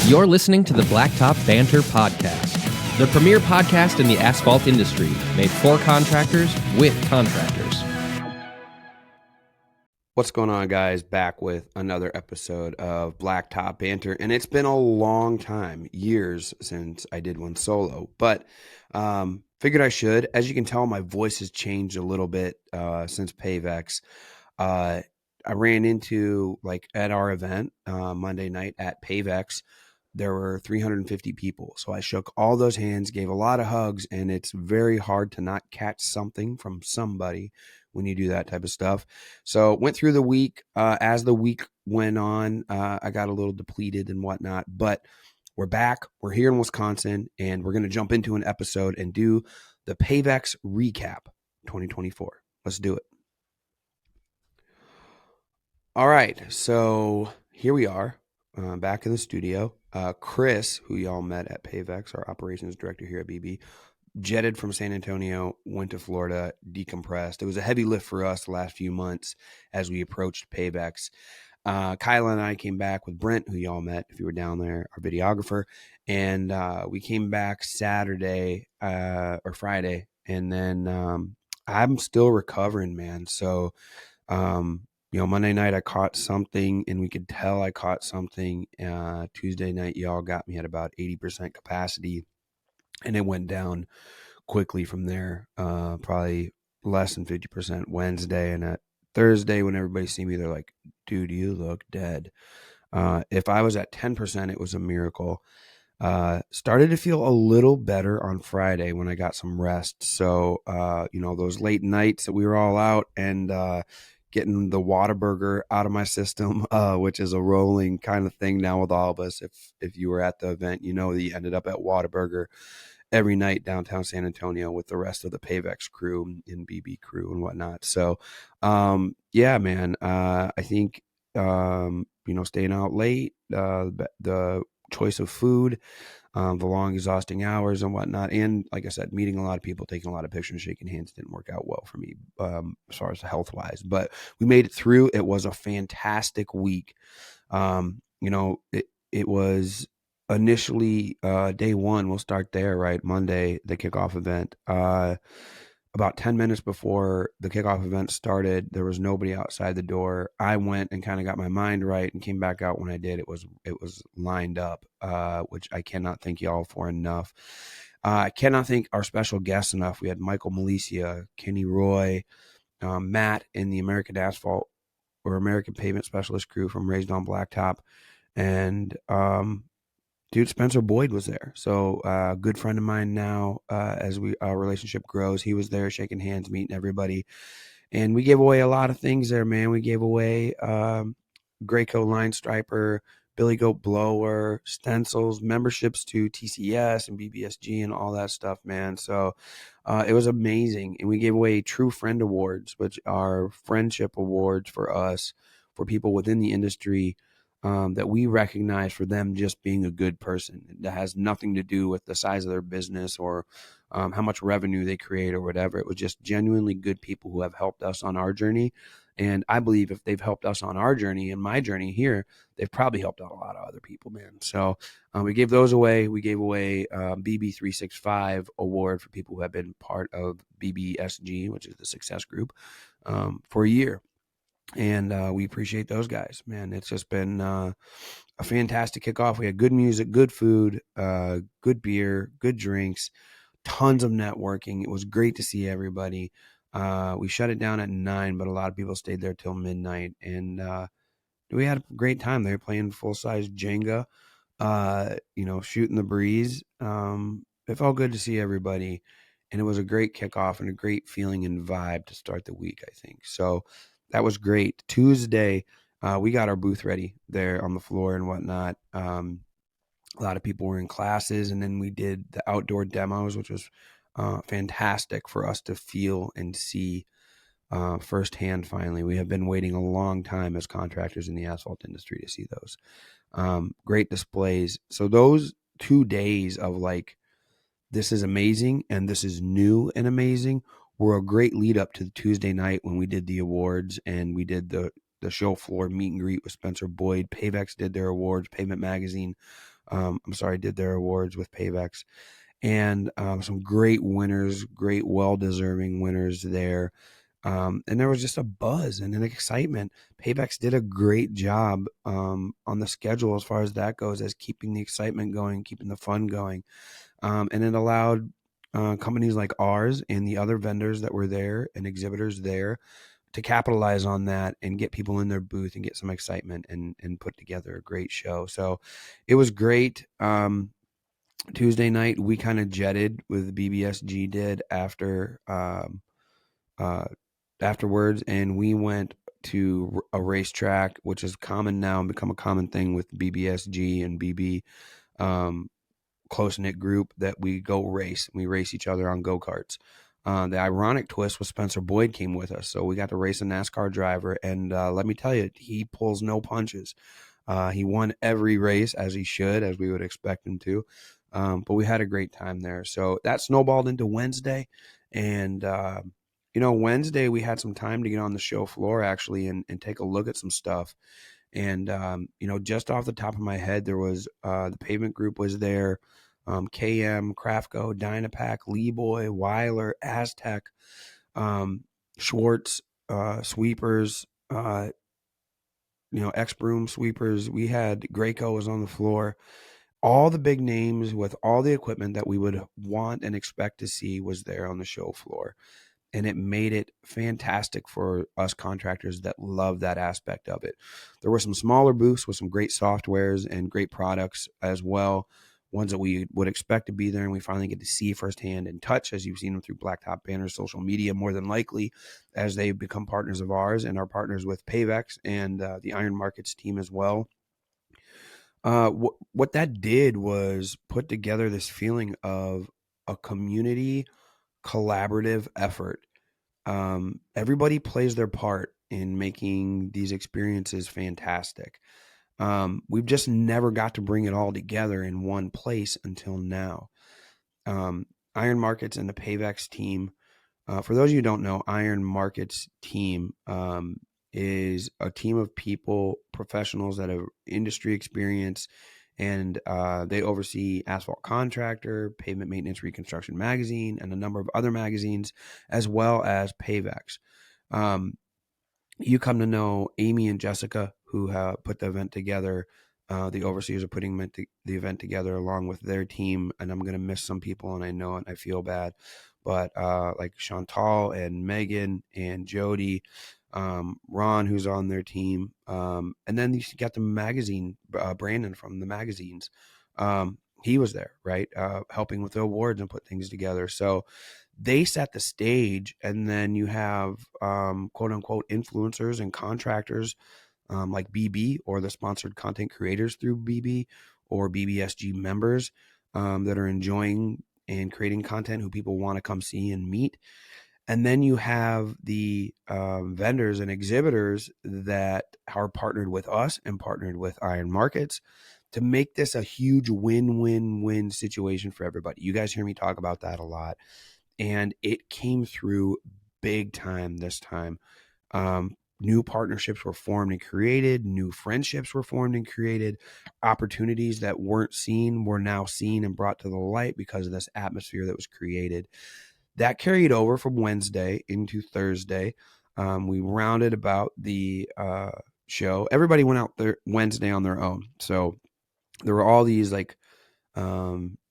You're listening to the Blacktop Banter Podcast, the premier podcast in the asphalt industry, made for contractors with contractors. What's going on, guys? Back with another episode of Blacktop Banter, and it's been a long time, years since I did one solo, but figured I should. As you can tell, my voice has changed a little bit since PaveX. I ran into, at our event Monday night at PaveX, there were 350 people. So I shook all those hands, gave a lot of hugs, and it's very hard to not catch something from somebody when you do that type of stuff. So went through the week. As the week went on, I got a little depleted and whatnot, but we're back. We're here in Wisconsin, and we're going to jump into an episode and do the PaveX recap 2024. Let's do it. All right, so here we are, back in the studio. Chris, who y'all met at PaveX, our operations director here at BB, jetted from San Antonio, went to Florida, decompressed. It was a heavy lift for us the last few months as we approached PaveX. Kyle and I came back with Brent, who y'all met if you were down there, our videographer, and we came back Saturday or Friday, and then I'm still recovering, man. So Monday night I caught something, and we could tell I caught something. Tuesday night, y'all got me at about 80% capacity, and it went down quickly from there, probably less than 50% Wednesday. And at Thursday, when everybody see me, they're like, dude, you look dead. If I was at 10%, it was a miracle. Started to feel a little better on Friday when I got some rest. So, those late nights that we were all out and getting the Whataburger out of my system, which is a rolling kind of thing now with all of us. If you were at the event, you know that you ended up at Whataburger every night downtown San Antonio with the rest of the PaveX crew and BB crew and whatnot. So, yeah, man, I think, staying out late, the choice of food, the long exhausting hours and whatnot. And like I said, meeting a lot of people, taking a lot of pictures, shaking hands didn't work out well for me, as far as health wise, but we made it through. It was a fantastic week. It was initially, day one, we'll start there, right? Monday, the kickoff event, about 10 minutes before the kickoff event started, there was nobody outside the door. I went and kind of got my mind right and came back out. When I did, it was lined up, which I cannot thank y'all for enough. I cannot thank our special guests enough. We had Michael Malicia, Kenny Roy, Matt in the American Asphalt or American Pavement Specialist crew from Raised on Blacktop. And dude, Spencer Boyd was there. So a good friend of mine now, as our relationship grows. He was there shaking hands, meeting everybody. And we gave away a lot of things there, man. We gave away Graco Line Striper, Billy Goat Blower, stencils, memberships to TCS and BBSG and all that stuff, man. So it was amazing. And we gave away True Friend Awards, which are friendship awards for us, for people within the industry, that we recognize for them just being a good person. That has nothing to do with the size of their business or how much revenue they create or whatever. It was just genuinely good people who have helped us on our journey. And I believe if they've helped us on our journey and my journey here, they've probably helped out a lot of other people, man. So we gave those away. We gave away BB365 award for people who have been part of BBSG, which is the success group, for a year. And we appreciate those guys, man. It's just been a fantastic kickoff. We had good music, good food, good beer, good drinks, tons of networking. It was great to see everybody. We shut it down at 9, but a lot of people stayed there till midnight. And we had a great time. They were playing full-size Jenga, shooting the breeze. It felt good to see everybody. And it was a great kickoff and a great feeling and vibe to start the week, I think. So that was great. Tuesday, we got our booth ready there on the floor and whatnot. A lot of people were in classes, and then we did the outdoor demos, which was fantastic for us to feel and see firsthand. Finally, we have been waiting a long time as contractors in the asphalt industry to see those great displays. So those 2 days of this is amazing and this is new and amazing were a great lead up to the Tuesday night when we did the awards and we did the show floor meet and greet with Spencer Boyd. PaveX did their awards, Pavement Magazine did their awards with PaveX. And some great winners, great well-deserving winners there. And there was just a buzz and an excitement. PaveX did a great job on the schedule as far as that goes, as keeping the excitement going, keeping the fun going. And it allowed companies like ours and the other vendors that were there and exhibitors there to capitalize on that and get people in their booth and get some excitement and put together a great show. So it was great. Tuesday night, we kind of jetted with BBSG did afterwards, and we went to a racetrack, which is common now and become a common thing with BBSG and BB close-knit group, that we go race. We race each other on go-karts. The ironic twist was Spencer Boyd came with us, so we got to race a NASCAR driver, and let me tell you, he pulls no punches. He won every race, as he should, as we would expect him to. But we had a great time there. So that snowballed into Wednesday. And, Wednesday we had some time to get on the show floor actually and take a look at some stuff. And, just off the top of my head, there was the Pavement Group was there, KM, Craftco, Dynapack, Leeboy, Weiler, Aztec, Schwartz, Sweepers, X-Broom Sweepers. We had Graco was on the floor. All the big names with all the equipment that we would want and expect to see was there on the show floor. And it made it fantastic for us contractors that love that aspect of it. There were some smaller booths with some great softwares and great products as well, ones that we would expect to be there and we finally get to see firsthand and touch, as you've seen them through Blacktop Banter social media, more than likely, as they become partners of ours and are partners with PaveX and the Iron Markets team as well. What that did was put together this feeling of a community collaborative effort. Everybody plays their part in making these experiences fantastic. We've just never got to bring it all together in one place until now. Iron Markets and the PaveX team, for those of you who don't know, Iron Markets team is a team of people, professionals that have industry experience, and they oversee Asphalt Contractor, Pavement Maintenance Reconstruction Magazine, and a number of other magazines, as well as PaveX. You come to know Amy and Jessica, who put the event together. The overseers are putting the event together along with their team, and I'm going to miss some people, and I know it, and I feel bad. But like Chantal and Megan and Jody, Ron, who's on their team, and then you got the magazine, Brandon from the magazines. He was there, right, helping with the awards and put things together. So they set the stage, and then you have quote unquote influencers and contractors like BB or the sponsored content creators through BB or BBSG members that are enjoying and creating content who people want to come see and meet. And then you have the vendors and exhibitors that are partnered with us and partnered with Iron Markets to make this a huge win-win-win situation for everybody. You guys hear me talk about that a lot. And it came through big time this time. New partnerships were formed and created. New friendships were formed and created. Opportunities that weren't seen were now seen and brought to the light because of this atmosphere that was created. That carried over from Wednesday into Thursday. We rounded about the show. Everybody went out there Wednesday on their own. So there were all these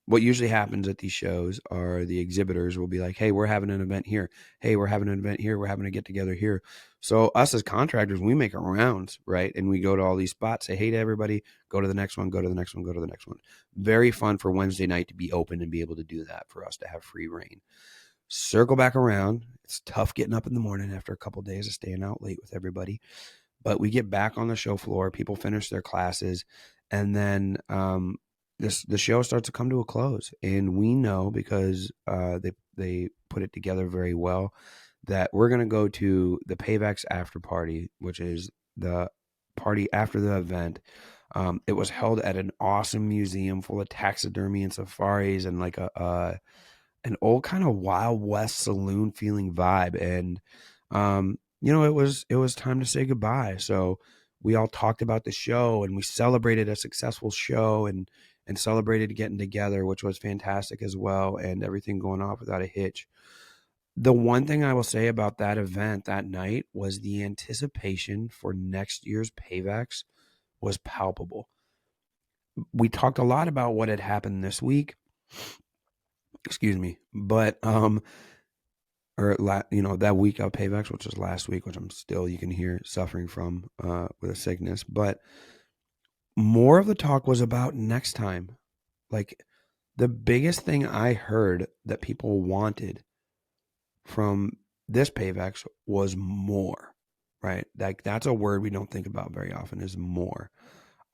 what usually happens at these shows are the exhibitors will be like, hey, we're having an event here. Hey, we're having an event here. We're having a get together here. So us as contractors, we make our rounds, right? And we go to all these spots, say hey to everybody, go to the next one, go to the next one, go to the next one. Very fun for Wednesday night to be open and be able to do that, for us to have free reign. Circle back around. It's tough getting up in the morning after a couple of days of staying out late with everybody. But we get back on the show floor. People finish their classes. And then the show starts to come to a close. And we know, because they put it together very well, that we're going to go to the PaveX after party, which is the party after the event. It was held at an awesome museum full of taxidermy and safaris and like an old kind of Wild West saloon feeling vibe. And, it was time to say goodbye. So we all talked about the show and we celebrated a successful show and celebrated getting together, which was fantastic as well, and everything going off without a hitch. The one thing I will say about that event that night was the anticipation for next year's PaveX was palpable. We talked a lot about what had happened this week. Excuse me. But, that week of PaveX, which was last week, which I'm still, you can hear, suffering from with a sickness. But more of the talk was about next time. Like, the biggest thing I heard that people wanted from this PaveX was more, right? Like, that's a word we don't think about very often, is more.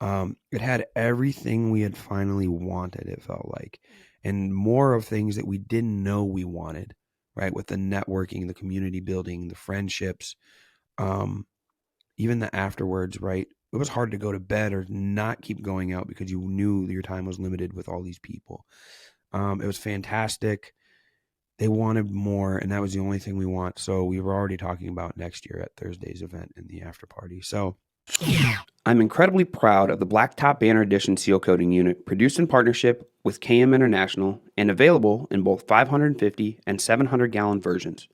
It had everything we had finally wanted, it felt like, and more of things that we didn't know we wanted, right? With the networking, the community building, the friendships, even the afterwards, right? It was hard to go to bed or not keep going out because you knew your time was limited with all these people. It was fantastic. They wanted more, and that was the only thing we want. So we were already talking about next year at Thursday's event in the after party. So I'm incredibly proud of the Blacktop Banter Edition seal coating unit produced in partnership with KM International and available in both 550 and 700 gallon versions.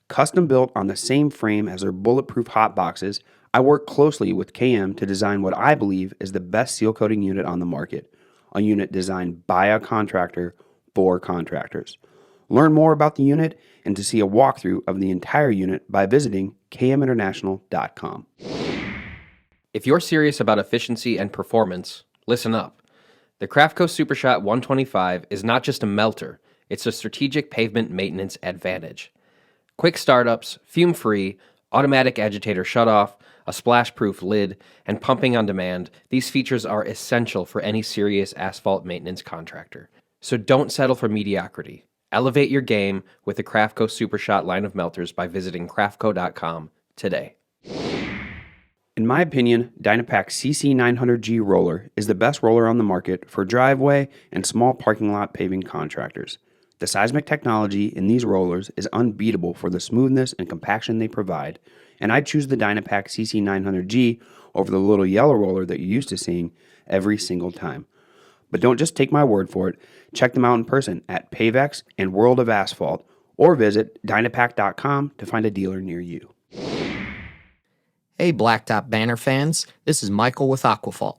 Custom built on the same frame as their bulletproof hot boxes, I work closely with KM to design what I believe is the best seal coating unit on the market, a unit designed by a contractor for contractors. Learn more about the unit and to see a walkthrough of the entire unit by visiting kminternational.com. If you're serious about efficiency and performance, listen up. The Craftco SuperShot 125 is not just a melter, it's a strategic pavement maintenance advantage. Quick startups, fume-free, automatic agitator shutoff, a splash-proof lid, and pumping on demand, these features are essential for any serious asphalt maintenance contractor. So don't settle for mediocrity. Elevate your game with the Craftco SuperShot line of melters by visiting craftco.com today. In my opinion, Dynapack CC900G roller is the best roller on the market for driveway and small parking lot paving contractors. The seismic technology in these rollers is unbeatable for the smoothness and compaction they provide, and I choose the Dynapack CC900G over the little yellow roller that you're used to seeing every single time. But don't just take my word for it. Check them out in person at PaveX and World of Asphalt, or visit Dynapack.com to find a dealer near you. Hey Blacktop Banter fans, this is Michael with Aquafault.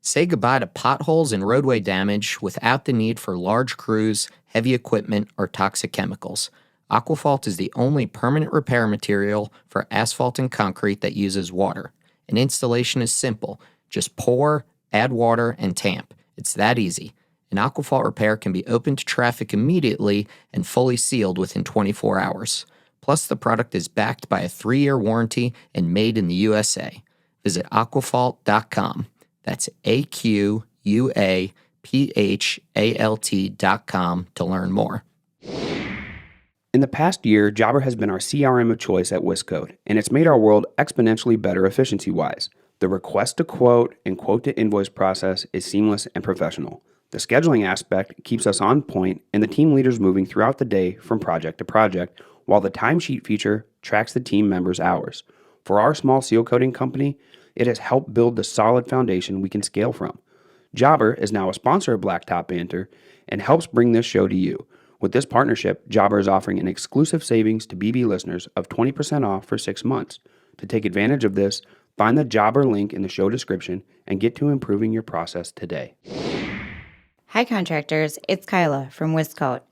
Say goodbye to potholes and roadway damage without the need for large crews, heavy equipment, or toxic chemicals. Aquafault is the only permanent repair material for asphalt and concrete that uses water. And installation is simple. Just pour, add water, and tamp. It's that easy. An Aquafault repair can be open to traffic immediately and fully sealed within 24 hours. Plus, the product is backed by a 3-year warranty and made in the USA. Visit aquafault.com. That's AQUAPHALT.com to learn more. In the past year, Jobber has been our CRM of choice at Wiscode, and it's made our world exponentially better efficiency-wise. The request to quote and quote to invoice process is seamless and professional. The scheduling aspect keeps us on point and the team leaders moving throughout the day from project to project, while the timesheet feature tracks the team members' hours. For our small seal coating company, it has helped build the solid foundation we can scale from. Jobber is now a sponsor of Blacktop Banter and helps bring this show to you. With this partnership, Jobber is offering an exclusive savings to BB listeners of 20% off for 6 months. To take advantage of this, find the Jobber link in the show description and get to improving your process today. Hi contractors, it's Kyla from Wiscoat.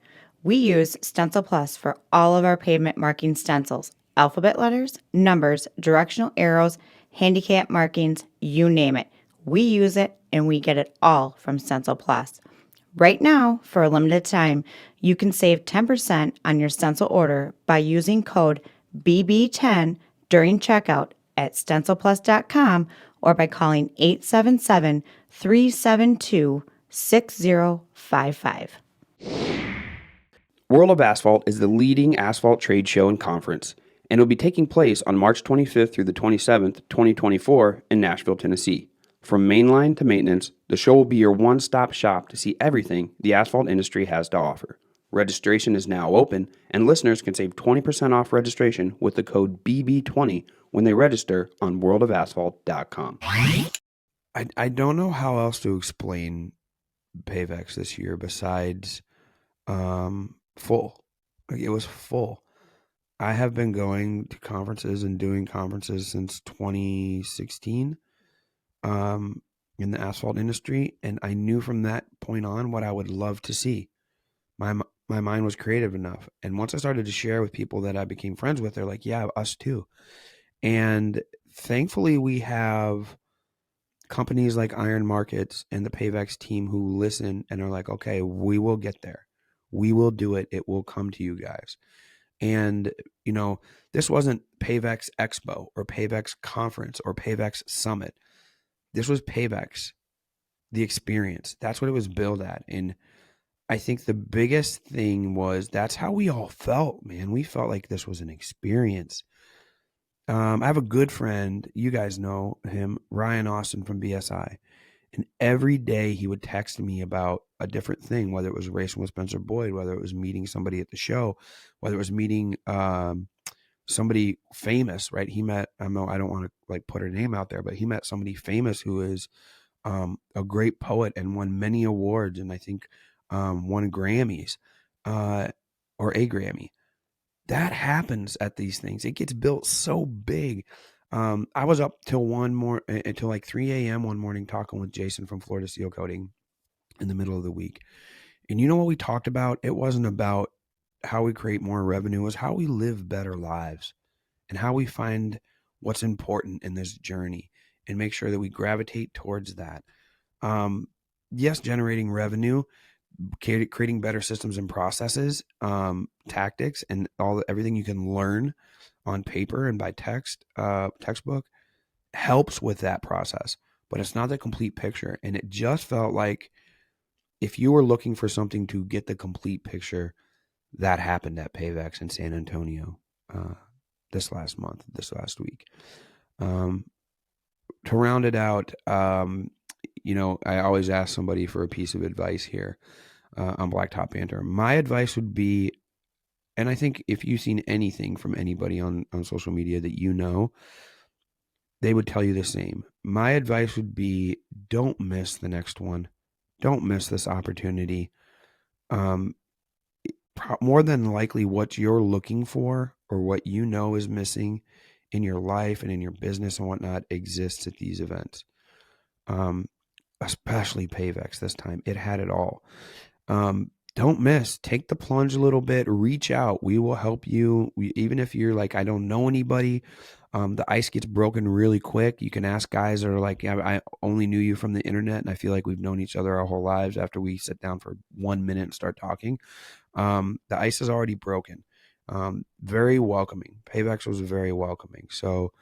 We use Stencil Plus for all of our pavement marking stencils. Alphabet letters, numbers, directional arrows, handicap markings, you name it. We use it and we get it all from Stencil Plus. Right now, for a limited time, you can save 10% on your stencil order by using code BB10 during checkout at stencilplus.com or by calling 877-372-6055. World of Asphalt is the leading asphalt trade show and conference, and it will be taking place on March 25th through the 27th, 2024 in Nashville, Tennessee. From mainline to maintenance, the show will be your one-stop shop to see everything the asphalt industry has to offer. Registration is now open, and listeners can save 20% off registration with the code BB20 when they register on worldofasphalt.com. I don't know how else to explain PaveX this year besides full. Like, it was full. I have been going to conferences and doing conferences since 2016 in the asphalt industry, and I knew from that point on what I would love to see. My mind was creative enough. And once I started to share with people that I became friends with, they're like, yeah, us too. And thankfully, we have companies like Iron Markets and the PaveX team who listen and are like, okay, we will get there. We will do it. It will come to you guys. And, you know, this wasn't PaveX Expo or PaveX Conference or PaveX Summit. This was PaveX, the experience. That's what it was billed at. And I think the biggest thing was that's how we all felt, man. We felt like this was an experience. I have a good friend, you guys know him, Ryan Austin from BSI. And every day he would text me about a different thing, whether it was racing with Spencer Boyd, whether it was meeting somebody at the show, whether it was meeting somebody famous, right? He met, I don't want to like put her name out there, but he met somebody famous who is a great poet and won many awards, and I think won Grammys or a Grammy. That happens at these things. It gets built so big. I was up till until like 3 a.m. one morning talking with Jason from Florida Sealcoating in the middle of the week. And you know what we talked about? It wasn't about how we create more revenue. It was how we live better lives and how we find what's important in this journey and make sure that we gravitate towards that. Yes, generating revenue, creating better systems and processes, tactics, and everything you can learn on paper and by textbook helps with that process, but it's not the complete picture. And it just felt like if you were looking for something to get the complete picture, that happened at PaveX in San Antonio this last week. To round it out, you know, I always ask somebody for a piece of advice here on Blacktop Banter. My advice would be, and I think if you've seen anything from anybody on social media that you know, they would tell you the same. My advice would be, don't miss the next one. Don't miss this opportunity. More than likely what you're looking for or what you know is missing in your life and in your business and whatnot exists at these events. Especially PaveX this time. It had it all. Don't miss. Take the plunge a little bit. Reach out. We will help you. Even if you're like, I don't know anybody, the ice gets broken really quick. You can ask guys that are like, yeah, I only knew you from the internet, and I feel like we've known each other our whole lives after we sit down for 1 minute and start talking. The ice is already broken. Very welcoming. PaveX was very welcoming. So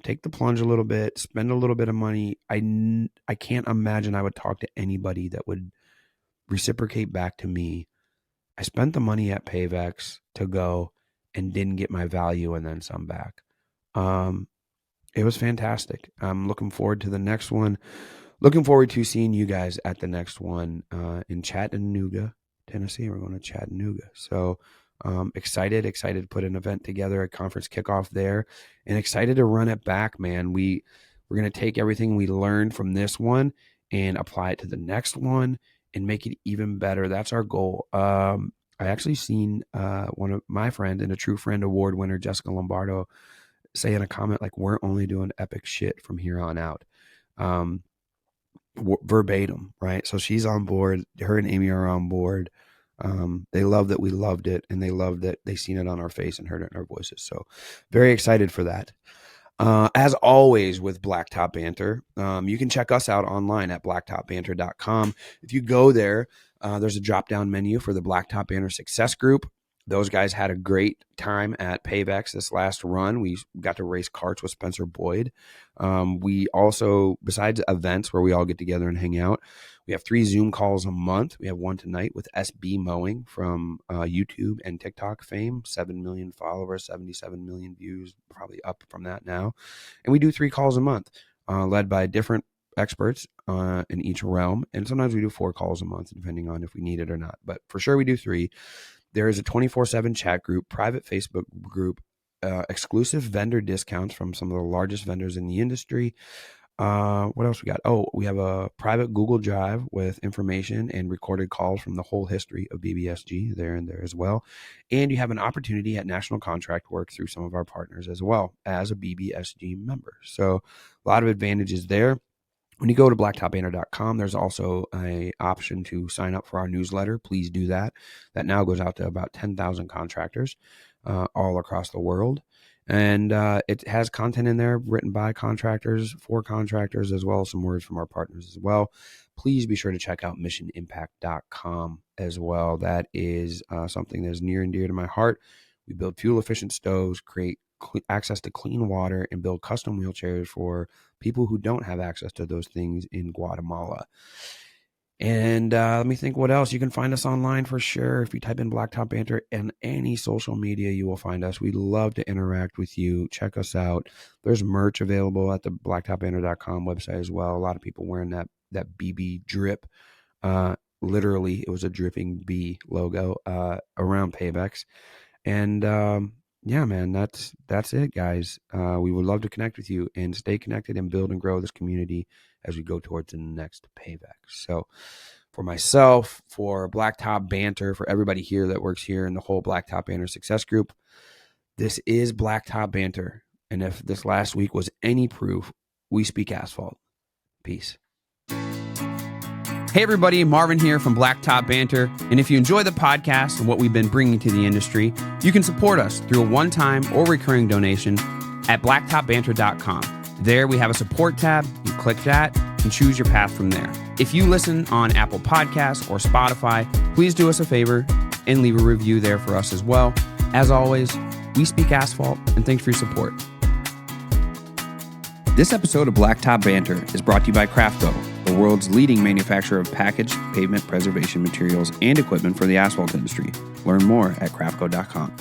take the plunge a little bit, spend a little bit of money. I can't imagine I would talk to anybody that would reciprocate back to me. I spent the money at PaveX to go and didn't get my value and then some back. It was fantastic. I'm looking forward to the next one. Looking forward to seeing you guys at the next one in Chattanooga, Tennessee. We're going to Chattanooga. So excited to put an event together, a conference kickoff there, and excited to run it back, man. We're going to take everything we learned from this one and apply it to the next one and make it even better. That's our goal. I actually seen one of my friends and a True Friend Award winner, Jessica Lombardo, say in a comment, like, we're only doing epic shit from here on out. Verbatim, right? So she's on board. Her and Amy are on board. They love that we loved it, and they love that they seen it on our face and heard it in our voices. So very excited for that. As always with Blacktop Banter, you can check us out online at blacktopbanter.com. If you go there, there's a drop-down menu for the Blacktop Banter Success Group. Those guys had a great time at PaveX this last run. We got to race karts with Spencer Boyd. We also, besides events where we all get together and hang out, we have 3 Zoom calls a month. We have one tonight with SB Mowing from YouTube and TikTok fame, 7 million followers, 77 million views, probably up from that now. And we do 3 calls a month, led by a different experts in each realm. And sometimes we do 4 calls a month, depending on if we need it or not. But for sure, we do 3. There is a 24/7 chat group, private Facebook group, exclusive vendor discounts from some of the largest vendors in the industry. What else we got? Oh, we have a private Google Drive with information and recorded calls from the whole history of BBSG there and there as well. And you have an opportunity at National Contract Work through some of our partners as well as a BBSG member. So a lot of advantages there. When you go to blacktopbanter.com, there's also an option to sign up for our newsletter. Please do that. That now goes out to about 10,000 contractors all across the world. And it has content in there written by contractors, for contractors, as well as some words from our partners as well. Please be sure to check out missionimpact.com as well. That is something that is near and dear to my heart. We build fuel-efficient stoves, create access to clean water, and build custom wheelchairs for people who don't have access to those things in Guatemala. And let me think what else. You can find us online for sure. If you type in Blacktop Banter in any social media, you will find us. We'd love to interact with you. Check us out. There's merch available at the blacktopbanter.com website as well. A lot of people wearing that BB drip. Literally, it was a dripping B logo around PaveX. And yeah, man, that's it, guys. We would love to connect with you and stay connected and build and grow this community as we go towards the next PaveX. So for myself, for Blacktop Banter, for everybody here that works here in the whole Blacktop Banter Success Group, this is Blacktop Banter. And if this last week was any proof, we speak asphalt. Peace. Hey everybody, Marvin here from Blacktop Banter. And if you enjoy the podcast and what we've been bringing to the industry, you can support us through a one-time or recurring donation at blacktopbanter.com. There we have a support tab. You click that and choose your path from there. If you listen on Apple Podcasts or Spotify, please do us a favor and leave a review there for us as well. As always, we speak asphalt, and thanks for your support. This episode of Blacktop Banter is brought to you by Crafco, the world's leading manufacturer of packaged pavement preservation materials and equipment for the asphalt industry. Learn more at crafco.com.